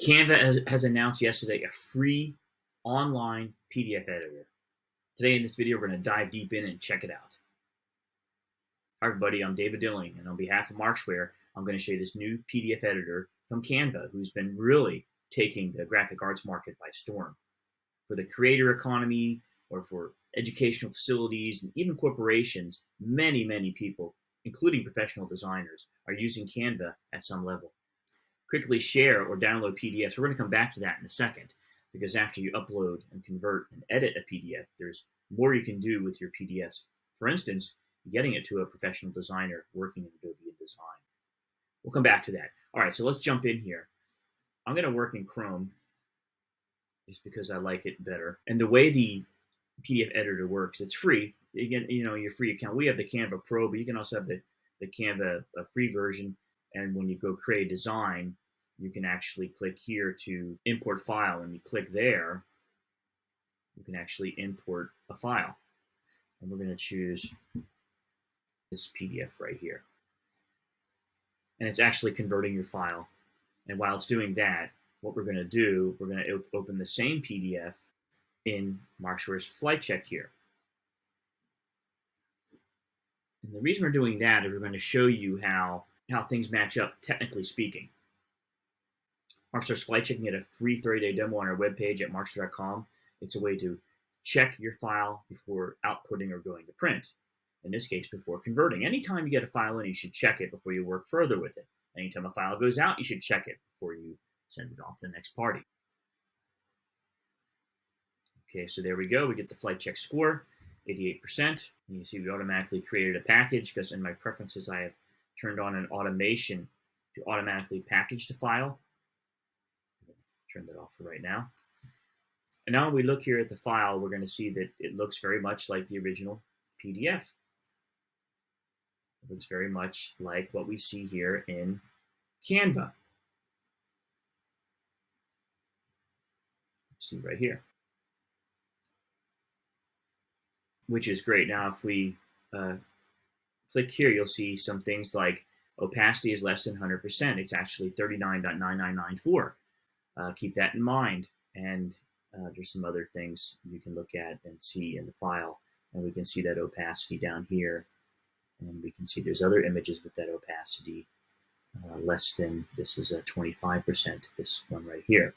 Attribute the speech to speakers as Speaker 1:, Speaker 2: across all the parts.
Speaker 1: Canva has announced yesterday a free online PDF editor. Today in this video, we're going to dive deep in and check it out. Hi everybody, I'm David Dilling, and on behalf of Markzware, I'm going to show you this new PDF editor from Canva, who's been really taking the graphic arts market by storm. For the creator economy, or for educational facilities, and even corporations, many people, including professional designers, are using Canva at some level. Quickly share or download PDFs. We're going to come back to that in a second, because after you upload and convert and edit a PDF, there's more you can do with your PDFs. For instance, getting it to a professional designer working in Adobe InDesign. We'll come back to that. All right, so let's jump in here. I'm going to work in Chrome just because I like it better. And the way the PDF editor works, it's free. You get, your free account. We have the Canva Pro, but you can also have the Canva free version. And when you go create design, you can actually click here to import file. And you click there, you can actually import a file. And we're going to choose this PDF right here. And it's actually converting your file. And while it's doing that, what we're going to do, we're going to open the same PDF in Markzware's FlightCheck here. And the reason we're doing that is we're going to show you how things match up, technically speaking. Markzware's FlightCheck, can get a free 30-day demo on our webpage at markzware.com. It's a way to check your file before outputting or going to print. In this case, before converting. Anytime you get a file in, you should check it before you work further with it. Anytime a file goes out, you should check it before you send it off to the next party. Okay, so there we go. We get the FlightCheck score, 88%. And you see we automatically created a package because in my preferences, I have turned on an automation to automatically package the file. Turn that off for right now. And now when we look here at the file, we're going to see that it looks very much like the original PDF. It looks very much like what we see here in Canva. See right here. Which is great. Now if we click here, you'll see some things like opacity is less than 100%. It's actually 39.9994. Keep that in mind. And there's some other things you can look at and see in the file. And we can see that opacity down here. And we can see there's other images with that opacity less than, this is a 25%, this one right here.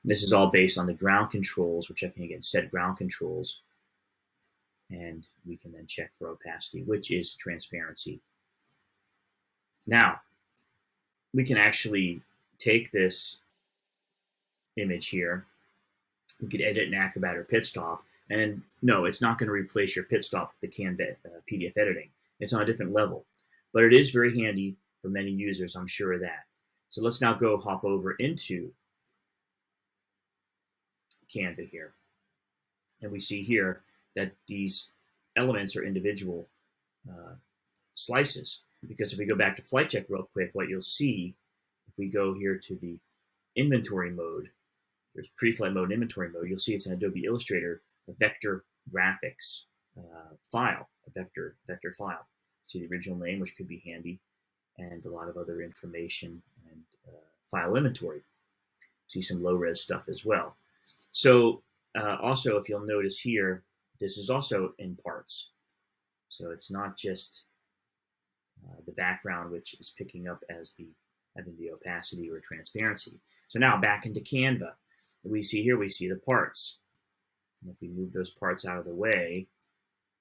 Speaker 1: And this is all based on the ground controls, which I can again set ground controls. And we can then check for opacity, which is transparency. Now, we can actually take this image here. We could edit an Acrobat or Pit Stop. And no, it's not going to replace your Pit Stop with the Canva PDF editing. It's on a different level. But it is very handy for many users, I'm sure of that. So let's now go hop over into Canva here. And we see here that these elements are individual slices. Because if we go back to FlightCheck real quick, what you'll see, if we go here to the inventory mode, there's pre-flight mode and inventory mode, you'll see it's an Adobe Illustrator, a vector graphics file, a vector file. See the original name, which could be handy, and a lot of other information and file inventory. See some low-res stuff as well. So also, if you'll notice here, this is also in parts. So it's not just the background, which is picking up as having the opacity or transparency. So now back into Canva. We see here, we see the parts. And if we move those parts out of the way,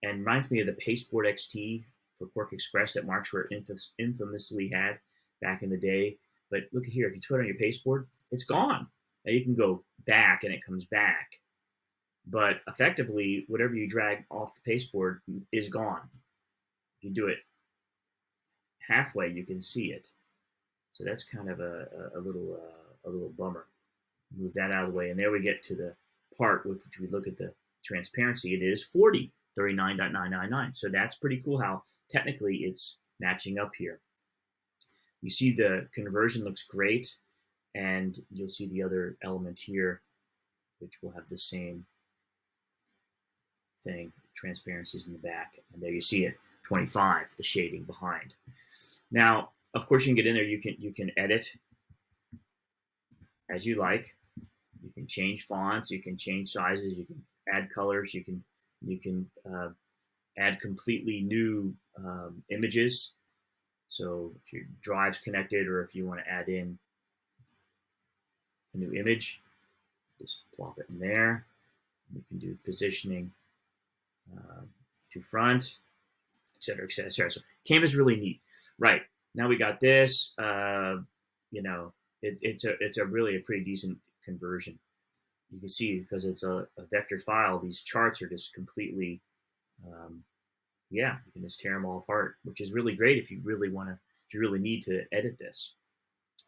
Speaker 1: and reminds me of the Pasteboard XT for Quark Express that Markzware infamously had back in the day. But look at here, if you put it on your pasteboard, it's gone. Now you can go back and it comes back. But effectively, whatever you drag off the pasteboard is gone. If you do it halfway, you can see it. So that's kind of a little bummer. Move that out of the way, and there we get to the part which we look at the transparency. It is 39.999. So that's pretty cool how technically it's matching up here. You see the conversion looks great, and you'll see the other element here, which will have the same thing. Transparency is in the back, and there you see it, 25, the shading behind. Now, of course, you can get in there. You can edit as you like. You can change fonts, you can change sizes, you can add colors, you can add completely new images. So if your drive's connected, or if you want to add in a new image, just plop it in there. We can do positioning to front, etc., etc., etc. So Canva is really neat. Right, now we got this. You know, it's a really a pretty decent conversion. You can see, because it's a vector file, these charts are just completely, yeah, you can just tear them all apart, which is really great if you really want to, if you really need to edit this.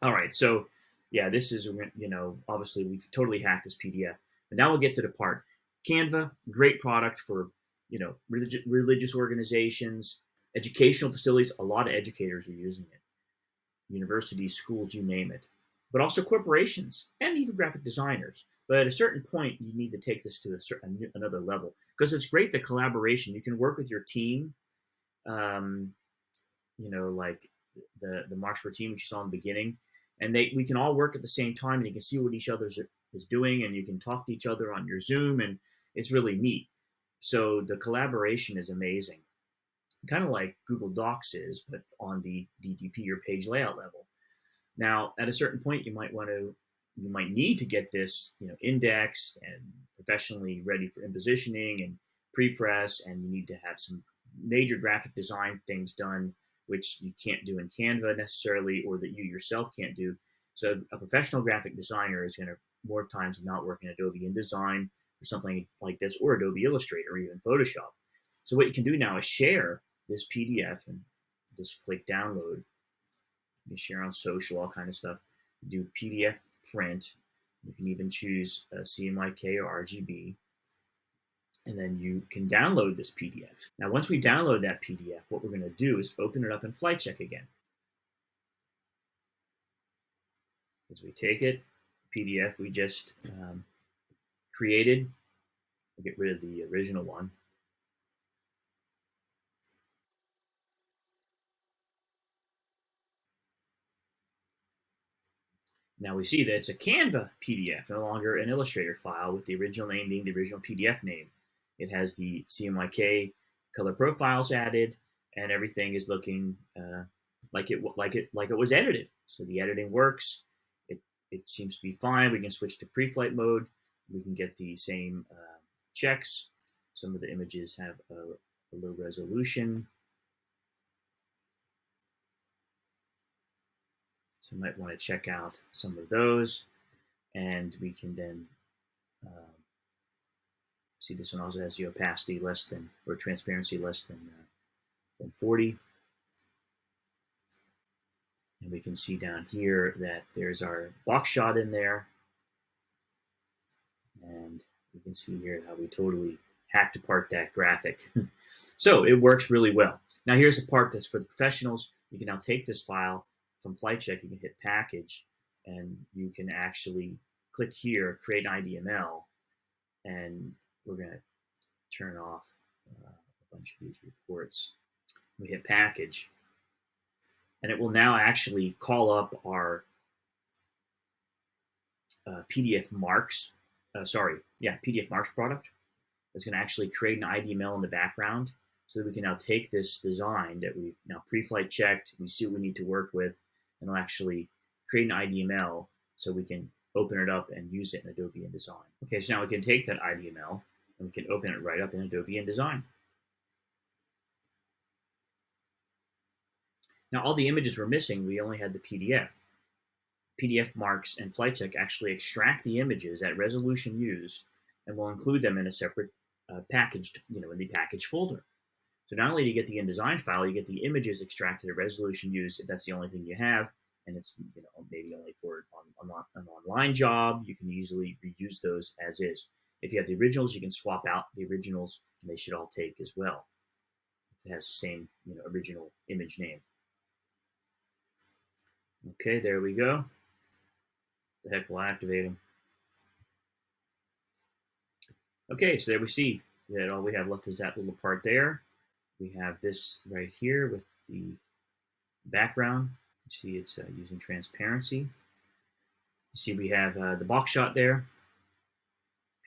Speaker 1: All right, so yeah, this is, you know, obviously we've totally hacked this PDF. But now we'll get to the part. Canva, great product for, you know, religious organizations, educational facilities. A lot of educators are using it. Universities, schools, you name it. But also corporations and even graphic designers. But at a certain point, you need to take this to another level, because it's great, the collaboration. You can work with your team, you know, like the Markzware team, which you saw in the beginning, and we can all work at the same time, and you can see what each other is doing, and you can talk to each other on your Zoom, and it's really neat. So the collaboration is amazing, kind of like Google Docs is, but on the DTP or page layout level. Now, at a certain point, you might need to get this, you know, indexed and professionally ready for impositioning and pre-press, and you need to have some major graphic design things done, which you can't do in Canva necessarily, or that you yourself can't do. So a professional graphic designer is going to more times not work in Adobe InDesign or something like this, or Adobe Illustrator, or even Photoshop. So what you can do now is share this PDF, and just click download. You can share on social, all kind of stuff. Do PDF print. You can even choose CMYK or RGB. And then you can download this PDF. Now, once we download that PDF, what we're going to do is open it up in FlightCheck again. As we take it, PDF we just created, we'll get rid of the original one. Now we see that it's a Canva PDF, no longer an Illustrator file, with the original name being the original PDF name. It has the CMYK color profiles added, and everything is looking like it was edited. So the editing works. It seems to be fine. We can switch to pre-flight mode. We can get the same checks. Some of the images have a low resolution. So you might want to check out some of those. And we can then see this one also has the opacity less than, or transparency less than 40. And we can see down here that there's our box shot in there. And you can see here how we totally hacked apart that graphic. So it works really well. Now here's the part that's for the professionals. You can now take this file from FlightCheck. You can hit package, and you can actually click here, create an IDML, and we're going to turn off a bunch of these reports. We hit package, and it will now actually call up our PDF Marks, PDF Marks product. It's going to actually create an IDML in the background, so that we can now take this design that we've now pre-flight checked, we see what we need to work with, and it'll actually create an IDML so we can open it up and use it in Adobe InDesign. Okay, so now we can take that IDML and we can open it right up in Adobe InDesign. Now all the images were missing, we only had the PDF. PDF Marks and FlightCheck actually extract the images at resolution used, and will include them in a separate packaged, in the package folder. So not only do you get the InDesign file, you get the images extracted at resolution used if that's the only thing you have, and it's maybe only for an online job. You can easily reuse those as is. If you have the originals, you can swap out the originals, and they should all take as well. It has the same original image name. Okay, there we go. The heck, we'll activate them. Okay, so there we see that all we have left is that little part there. We have this right here with the background. You see it's using transparency. You see we have the box shot there,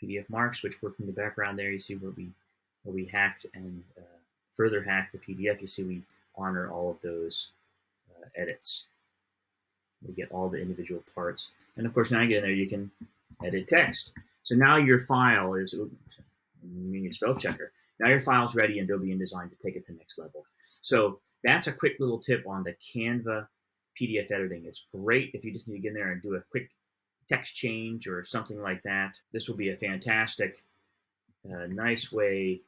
Speaker 1: PDF marks, which work in the background there. You see where we hacked and further hacked the PDF. You see we honor all of those edits. We get all the individual parts. And of course, now you get in there, you can edit text. So now your file is, your spell checker. Now your file is ready in Adobe InDesign to take it to the next level. So that's a quick little tip on the Canva PDF editing. It's great if you just need to get in there and do a quick text change or something like that. This will be a fantastic, nice way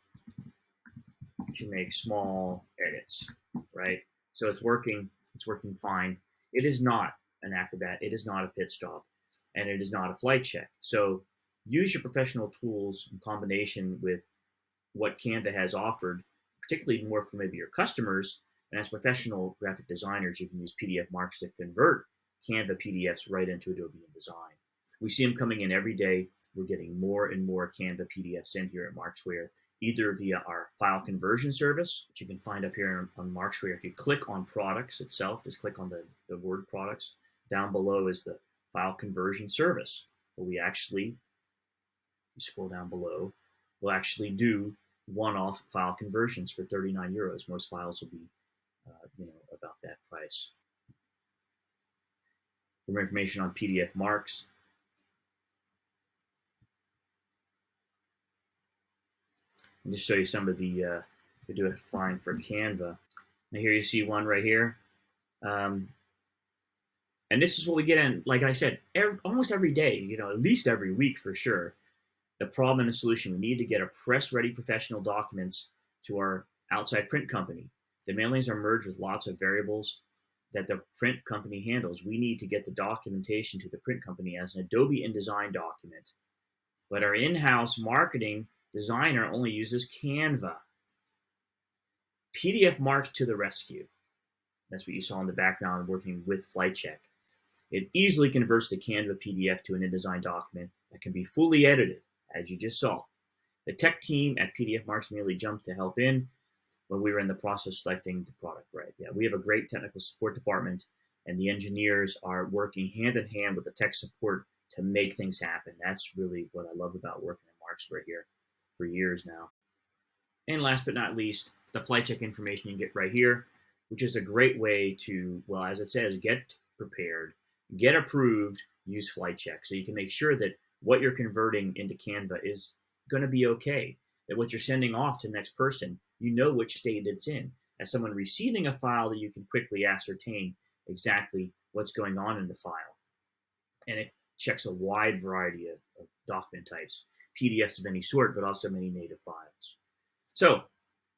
Speaker 1: to make small edits, right? So it's working fine. It is not an Acrobat, it is not a pit stop, and it is not a flight check. So use your professional tools in combination with what Canva has offered, particularly more for maybe your customers. And as professional graphic designers, you can use PDF marks to convert Canva PDFs right into Adobe InDesign. We see them coming in every day. We're getting more and more Canva PDFs in here at Markzware, either via our file conversion service, which you can find up here on Markzware. If you click on products itself, just click on the word products. Down below is the file conversion service, where we actually, you scroll down below, we'll actually do one-off file conversions for 39 euros. Most files will be, about that price. For more information on PDF marks, and just show you some of the, we do it fine for Canva. Now here you see one right here. And this is what we get in, like I said, almost every day, at least every week for sure. The problem and the solution. We need to get a press-ready professional documents to our outside print company. The mailings are merged with lots of variables that the print company handles. We need to get the documentation to the print company as an Adobe InDesign document. But our in-house marketing designer only uses Canva. PDF marks to the rescue. That's what you saw in the background working with FlightCheck. It easily converts the Canva PDF to an InDesign document that can be fully edited, as you just saw. The tech team at PDF Marks merely jumped to help in when we were in the process of selecting the product, right? Yeah, we have a great technical support department, and the engineers are working hand in hand with the tech support to make things happen. That's really what I love about working at Markzware here for years now. And last but not least, the FlightCheck information you get right here, which is a great way to, well, as it says, get prepared, get approved, use FlightCheck. So you can make sure that what you're converting into Canva is going to be okay, that what you're sending off to the next person, you know which state it's in. As someone receiving a file, that you can quickly ascertain exactly what's going on in the file. And it checks a wide variety of document types, PDFs of any sort, but also many native files. So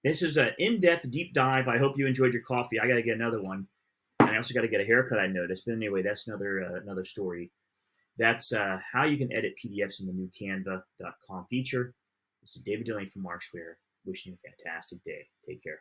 Speaker 1: this is an in-depth deep dive. I hope you enjoyed your coffee. I got to get another one. And I also got to get a haircut, I noticed. But anyway, that's another story. That's how you can edit PDFs in the new Canva.com feature. This is David Dillon from Markzware. Wishing you a fantastic day. Take care.